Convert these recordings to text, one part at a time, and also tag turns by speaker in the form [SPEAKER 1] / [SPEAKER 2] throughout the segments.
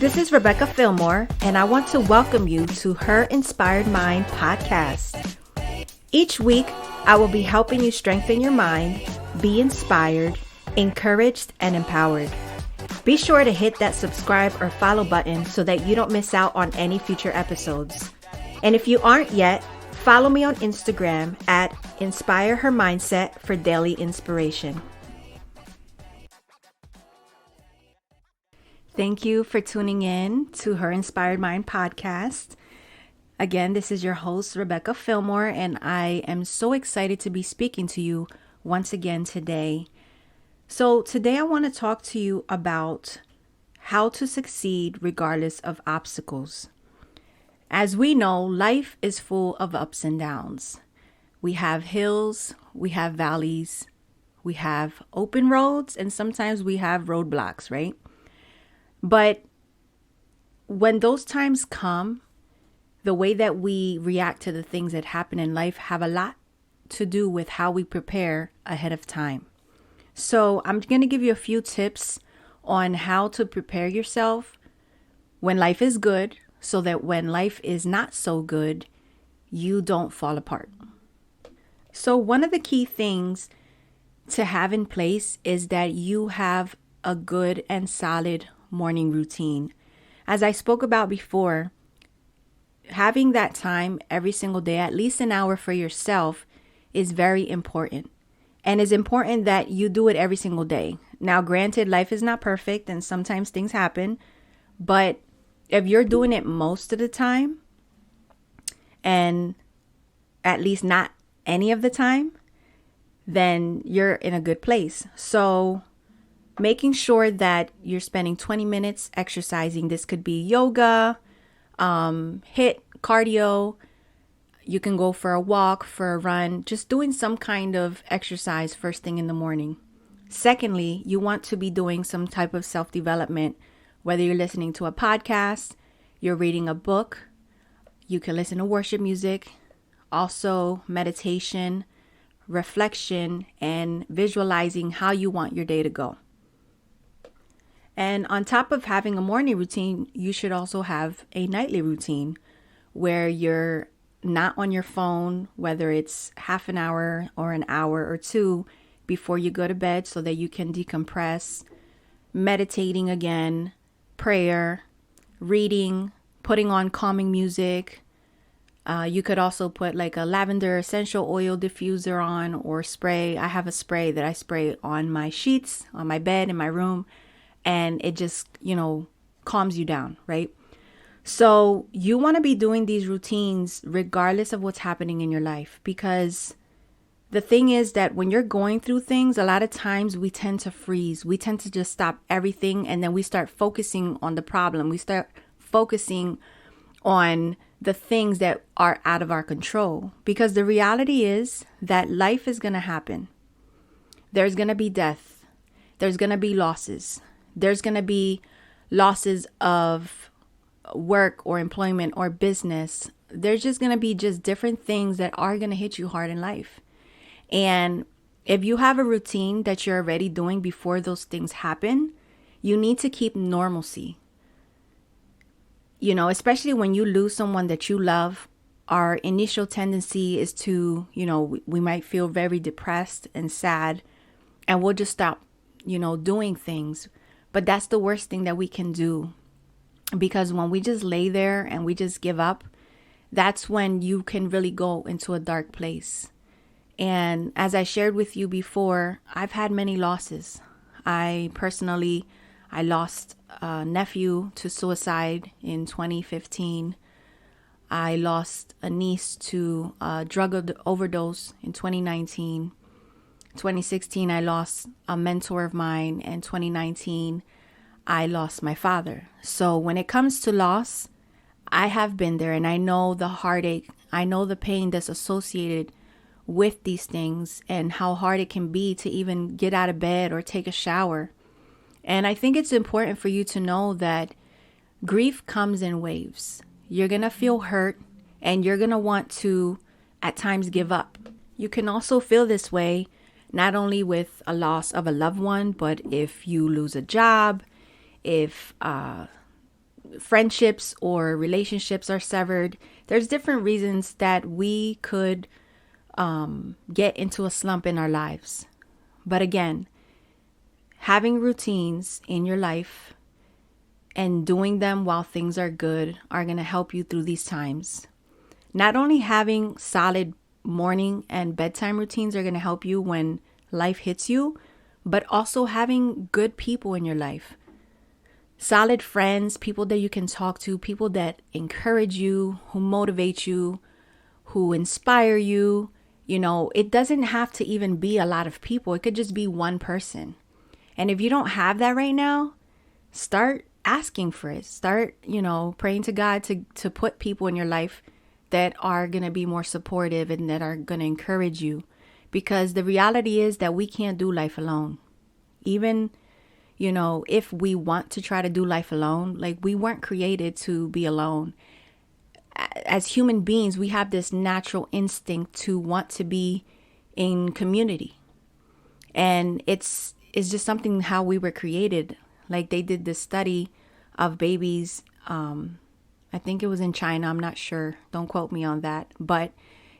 [SPEAKER 1] This is Rebecca Fillmore, and I want to welcome you to Her Inspired Mind podcast. Each week, I will be helping you strengthen your mind, be inspired, encouraged, and empowered. Be sure to hit that subscribe or follow button so that you don't miss out on any future episodes. And if you aren't yet, follow me on Instagram at Inspire Her Mindset for daily inspiration. Thank you for tuning in to Her Inspired Mind podcast. Again, this is your host, Rebecca Fillmore, and I am so excited to be speaking to you once again today. So today I want to talk to you about how to succeed regardless of obstacles. As we know, life is full of ups and downs. We have hills, we have valleys, we have open roads, and sometimes we have roadblocks, right? But when those times come, the way that we react to the things that happen in life have a lot to do with how we prepare ahead of time. So I'm going to give you a few tips on how to prepare yourself when life is good, so that when life is not so good, you don't fall apart. So one of the key things to have in place is that you have a good and solid morning routine. As I spoke about before, having that time every single day, at least an hour for yourself, is very important. And it's important that you do it every single day. Now, granted, life is not perfect and sometimes things happen, but if you're doing it most of the time, and at least not any of the time, then you're in a good place. So making sure that you're spending 20 minutes exercising. This could be yoga, HIIT, cardio. You can go for a walk, for a run, just doing some kind of exercise first thing in the morning. Secondly, you want to be doing some type of self-development, whether you're listening to a podcast, you're reading a book, you can listen to worship music, also meditation, reflection, and visualizing how you want your day to go. And on top of having a morning routine, you should also have a nightly routine where you're not on your phone, whether it's half an hour or an hour or two before you go to bed, so that you can decompress, meditating again, prayer, reading, putting on calming music. You could also put like a lavender essential oil diffuser on, or spray. I have a spray that I spray on my sheets, on my bed, in my room, and it just, calms you down, right? So you want to be doing these routines regardless of what's happening in your life, because the thing is that when you're going through things, a lot of times we tend to freeze. We tend to just stop everything, and then we start focusing on the problem. We start focusing on the things that are out of our control, because the reality is that life is going to happen. There's going to be death. There's going to be losses. There's going to be losses of work or employment or business. There's just going to be just different things that are going to hit you hard in life. And if you have a routine that you're already doing before those things happen, you need to keep normalcy. Especially when you lose someone that you love, our initial tendency is to, we might feel very depressed and sad, and we'll just stop, doing things. But that's the worst thing that we can do, because when we just lay there and we just give up, that's when you can really go into a dark place. And as I shared with you before, I've had many losses. I lost a nephew to suicide in 2015. I lost a niece to a drug overdose in 2019. 2016, I lost a mentor of mine. In 2019, I lost my father. So when it comes to loss, I have been there, and I know the heartache. I know the pain that's associated with these things, and how hard it can be to even get out of bed or take a shower. And I think it's important for you to know that grief comes in waves. You're going to feel hurt, and you're going to want to at times give up. You can also feel this way not only with a loss of a loved one, but if you lose a job, if friendships or relationships are severed. There's different reasons that we could get into a slump in our lives. But again, having routines in your life and doing them while things are good are going to help you through these times. Not only having solid morning and bedtime routines are going to help you when life hits you, but also having good people in your life. Solid friends, people that you can talk to, people that encourage you, who motivate you, who inspire you. You know, it doesn't have to even be a lot of people. It could just be one person. And if you don't have that right now, start asking for it. Start, praying to God to put people in your life that are going to be more supportive and that are going to encourage you. Because the reality is that we can't do life alone. Even, if we want to try to do life alone, like we weren't created to be alone. As human beings, we have this natural instinct to want to be in community. And it's just something how we were created. Like they did this study of babies. I think it was in China. I'm not sure. Don't quote me on that. But,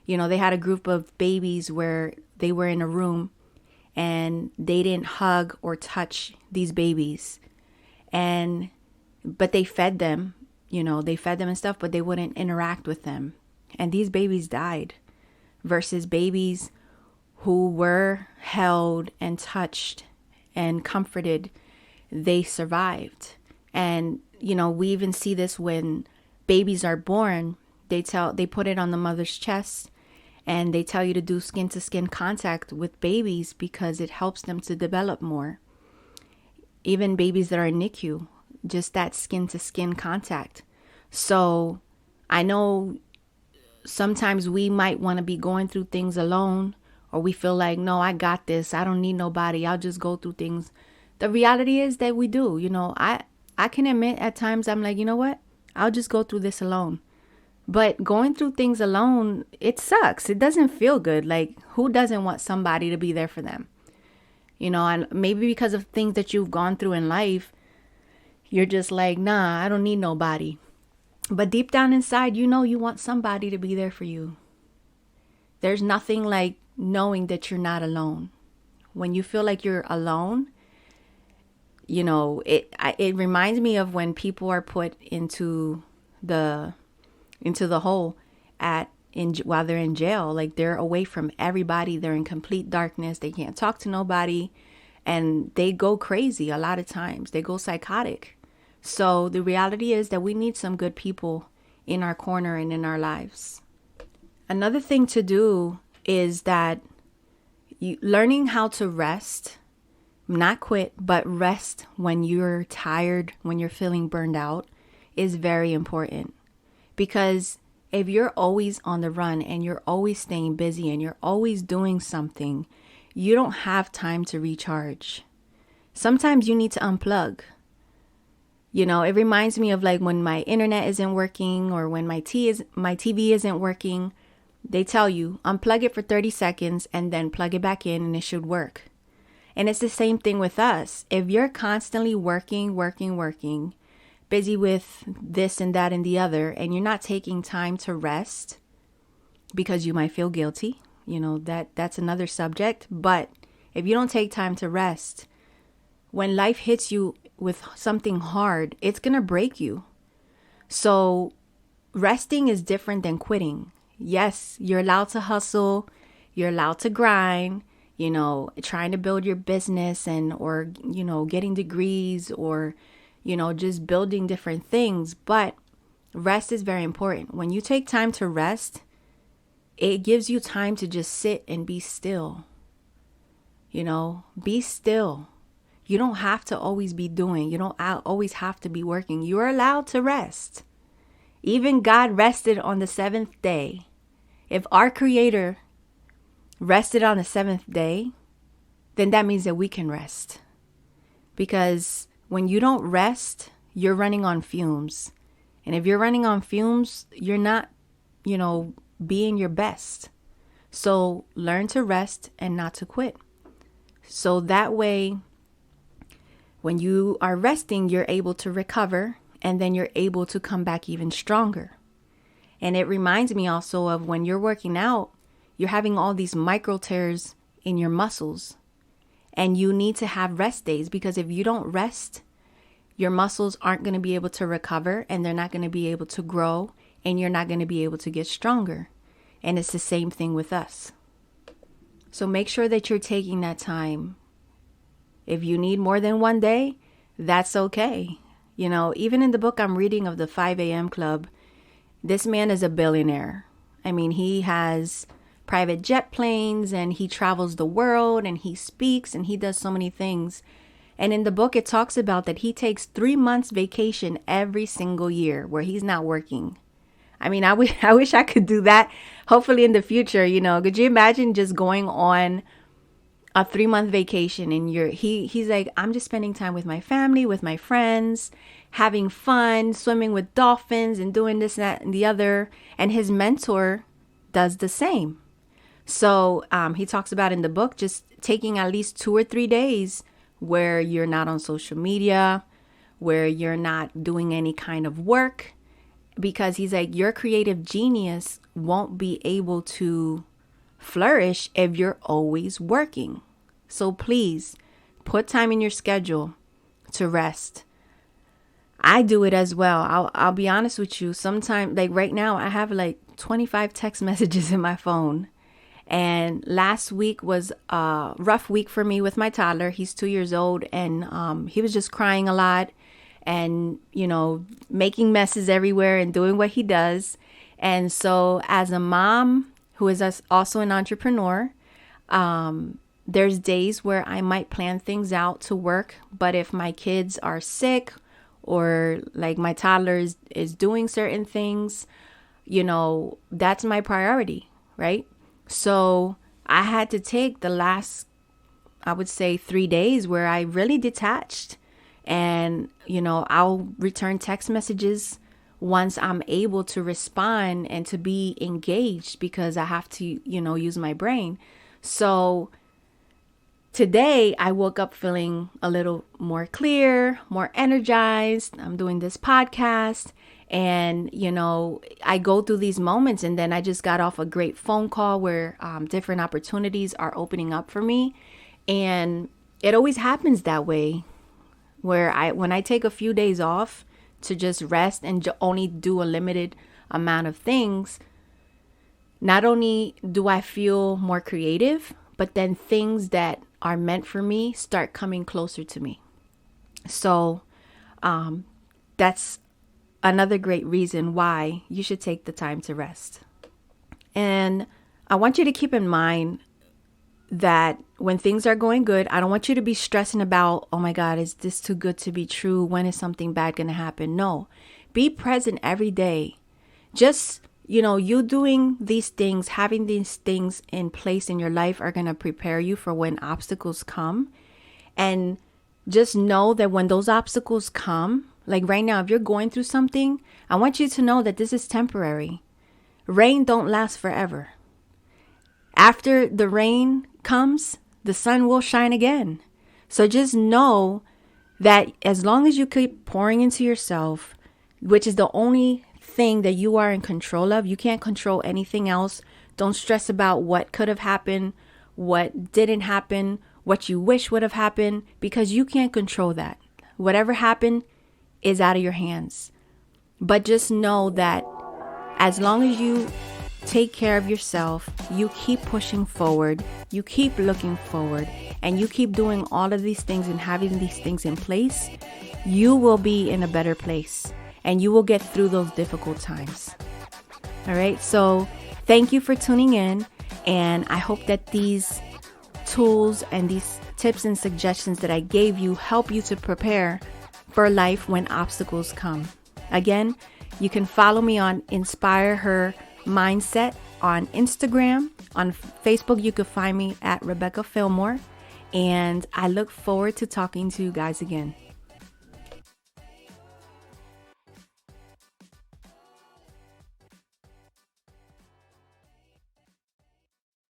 [SPEAKER 1] they had a group of babies where they were in a room and they didn't hug or touch these babies. But they fed them, they fed them and stuff, but they wouldn't interact with them. And these babies died versus babies who were held and touched and comforted. They survived. And, we even see this when babies are born. They put it on the mother's chest and they tell you to do skin to skin contact with babies because it helps them to develop more. Even babies that are in NICU, just that skin to skin contact. So I know sometimes we might want to be going through things alone, or we feel like, no, I got this. I don't need nobody. I'll just go through things. The reality is that we do. I can admit at times I'm like, you know what? I'll just go through this alone. But going through things alone, it sucks. It doesn't feel good. Like, who doesn't want somebody to be there for them? And maybe because of things that you've gone through in life, you're just like, nah, I don't need nobody. But deep down inside, you want somebody to be there for you. There's nothing like knowing that you're not alone. When you feel like you're alone, it reminds me of when people are put into the hole while they're in jail. Like they're away from everybody. They're in complete darkness. They can't talk to nobody. And they go crazy a lot of times. They go psychotic. So the reality is that we need some good people in our corner and in our lives. Another thing to do is that learning how to rest, not quit, but rest when you're tired, when you're feeling burned out, is very important. Because if you're always on the run and you're always staying busy and you're always doing something, you don't have time to recharge. Sometimes you need to unplug. It reminds me of like when my internet isn't working or when my TV isn't working. They tell you unplug it for 30 seconds and then plug it back in and it should work. And it's the same thing with us. If you're constantly working, busy with this and that and the other, and you're not taking time to rest because you might feel guilty, that's another subject. But if you don't take time to rest, when life hits you with something hard, it's going to break you. So resting is different than quitting. Yes, you're allowed to hustle. You're allowed to grind, trying to build your business or getting degrees or, just building different things. But rest is very important. When you take time to rest, it gives you time to just sit and be still. Be still. You don't have to always be doing. You don't always have to be working. You're allowed to rest. Even God rested on the seventh day. If our Creator rested on the seventh day, then that means that we can rest. Because when you don't rest, you're running on fumes. And if you're running on fumes, you're not, being your best. So learn to rest and not to quit. So that way, when you are resting, you're able to recover and then you're able to come back even stronger. And it reminds me also of when you're working out, you're having all these micro tears in your muscles, and you need to have rest days, because if you don't rest, your muscles aren't going to be able to recover, and they're not going to be able to grow, and you're not going to be able to get stronger. And it's the same thing with us. So make sure that you're taking that time. If you need more than one day, that's okay. You know, even in the book I'm reading of the 5 a.m. Club, this man is a billionaire. I mean, he has private jet planes, and he travels the world, and he speaks, and he does so many things. And in the book, it talks about that he takes 3 months vacation every single year where he's not working. I mean, I wish I could do that. Hopefully in the future, you know, could you imagine just going on a 3-month vacation, and he's like, I'm just spending time with my family, with my friends, having fun, swimming with dolphins and doing this, that, and the other. And his mentor does the same. So he talks about in the book just taking at least 2 or 3 days where you're not on social media, where you're not doing any kind of work, because he's like, your creative genius won't be able to flourish if you're always working. So please put time in your schedule to rest. I do it as well. I'll be honest with you. Sometimes, like right now, I have like 25 text messages in my phone. And last week was a rough week for me with my toddler. He's 2 years old, and he was just crying a lot and, you know, making messes everywhere and doing what he does. And so as a mom who is also an entrepreneur, there's days where I might plan things out to work. But if my kids are sick, or like my toddler is doing certain things, you know, that's my priority, right? So I had to take the last, I would say 3 days where I really detached, and, you know, I'll return text messages once I'm able to respond and to be engaged, because I have to, you know, use my brain. So today I woke up feeling a little more clear, more energized. I'm doing this podcast, and, you know, I go through these moments, and then I just got off a great phone call where different opportunities are opening up for me. And it always happens that way, where when I take a few days off to just rest and only do a limited amount of things, not only do I feel more creative, but then things that are meant for me start coming closer to me. So that's another great reason why you should take the time to rest. And I want you to keep in mind that when things are going good, I don't want you to be stressing about, oh my God, is this too good to be true? When is something bad going to happen? No, be present every day. Just, you know, you doing these things, having these things in place in your life are going to prepare you for when obstacles come. And just know that when those obstacles come, like right now, if you're going through something, I want you to know that this is temporary. Rain don't last forever. After the rain comes, the sun will shine again. So just know that as long as you keep pouring into yourself, which is the only thing that you are in control of, you can't control anything else. Don't stress about what could have happened, what didn't happen, what you wish would have happened, because you can't control that. Whatever happened is out of your hands. But just know that as long as you take care of yourself, you keep pushing forward, you keep looking forward, and you keep doing all of these things and having these things in place, you will be in a better place, and you will get through those difficult times. All right. So thank you for tuning in. And I hope that these tools and these tips and suggestions that I gave you help you to prepare for life when obstacles come. Again, you can follow me on Inspire Her Mindset on Instagram. On Facebook, you can find me at Rebecca Fillmore. And I look forward to talking to you guys again.